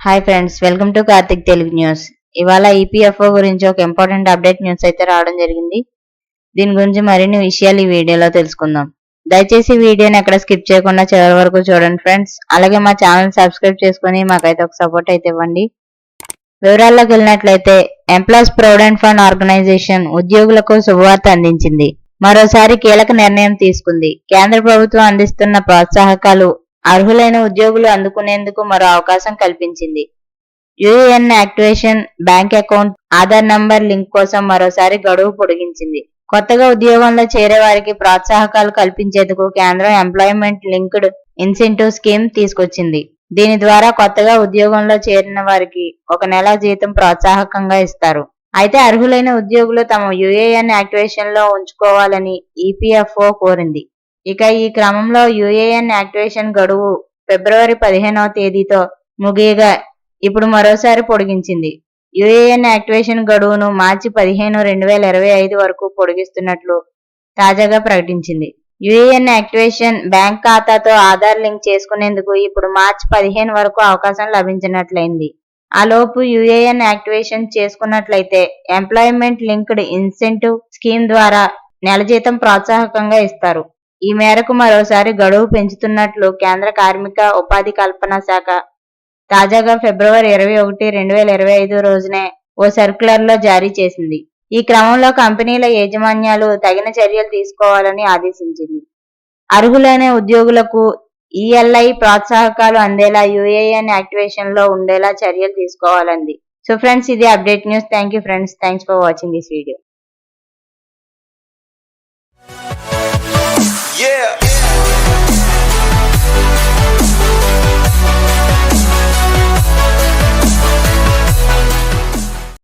Hi friends, welcome to Karthik Telugu news. ఇవాళ EPFO గురించి ఒక ఇంపార్టెంట్ అప్డేట్ న్యూస్ అయితే రావడం జరిగింది. దీని గురించి మరిన్ని విషయాలు ఈ వీడియోలో తెలుసుకుందాం. దయచేసి వీడియోని ఎక్కడ స్కిప్ చేయకుండా చివరి వరకు చూడండి ఫ్రెండ్స్. అలాగే మా ఛానల్ సబ్స్క్రైబ్ చేసుకుని మాకైతే ఒక సపోర్ట్ అయితే ఇవ్వండి. వివరాల్లోకి వెళ్ళినట్లయితే ఎంప్లాయీస్ ప్రొవిడెంట్ ఫండ్ ఆర్గనైజేషన్ ఉద్యోగులకు శుభవార్త అందించింది. మరోసారి కీలక నిర్ణయం తీసుకుంది. కేంద్ర ప్రభుత్వం అందిస్తున్న ప్రోత్సాహకాలు అర్హులైన ఉద్యోగులు అందుకునేందుకు మరో అవకాశం కల్పించింది. UAN activation, bank account, Aadhaar number link కోసం మరోసారి గడువు పొడిగించింది. కొత్తగా ఉద్యోగంలో చేరే వారికి ప్రోత్సాహకాలు కల్పించేందుకు కేంద్రం ఎంప్లాయ్మెంట్ లింక్డ్ ఇన్సెంటివ్ స్కీమ్ తీసుకొచ్చింది. దీని ద్వారా కొత్తగా ఉద్యోగంలో చేరిన వారికి 1 నెల జీతం ప్రోత్సాహకంగా ఇస్తారు. అయితే అర్హులైన ఉద్యోగులు తమ యూఏఎన్ యాక్టివేషన్ లో ఉంచుకోవాలని ఈపీఎఫ్ఓ కోరింది. ఇక ఈ క్రమంలో యూఏఎన్ యాక్టివేషన్ గడువు ఫిబ్రవరి 15వ తేదీతో ముగియగా ఇప్పుడు మరోసారి పొడిగించింది. యూఏఎన్ యాక్టివేషన్ గడువును మార్చి 15, 2025 వరకు పొడిగిస్తున్నట్లు తాజాగా ప్రకటించింది. యూఏఎన్ యాక్టివేషన్ బ్యాంక్ ఖాతాతో ఆధార్ లింక్ చేసుకునేందుకు ఇప్పుడు మార్చి 15 వరకు అవకాశం లభించినట్లయింది. ఆ లోపు యూఏఎన్ యాక్టివేషన్ చేసుకున్నట్లయితే ఎంప్లాయ్మెంట్ లింక్డ్ ఇన్సెంటివ్ స్కీమ్ ద్వారా నెల జీతం ప్రోత్సాహకంగా ఇస్తారు. ఈ మేరకు మరోసారి గడువు పెంచుతున్నట్లు కేంద్ర కార్మిక ఉపాధి కల్పన శాఖ తాజాగా ఫిబ్రవరి 21, 2025 రోజునే ఓ సర్క్యులర్ లో జారీ చేసింది. ఈ క్రమంలో కంపెనీల యాజమాన్యాలు తగిన చర్యలు తీసుకోవాలని ఆదేశించింది. అర్హులైన ఉద్యోగులకు ఈఎల్ఐ ప్రోత్సాహకాలు అందేలా యూఏఎన్ యాక్టివేషన్ లో ఉండేలా చర్యలు తీసుకోవాలంది. సో ఫ్రెండ్స్, ఇది update news. Thank you friends. Thanks for watching this video. Yeah.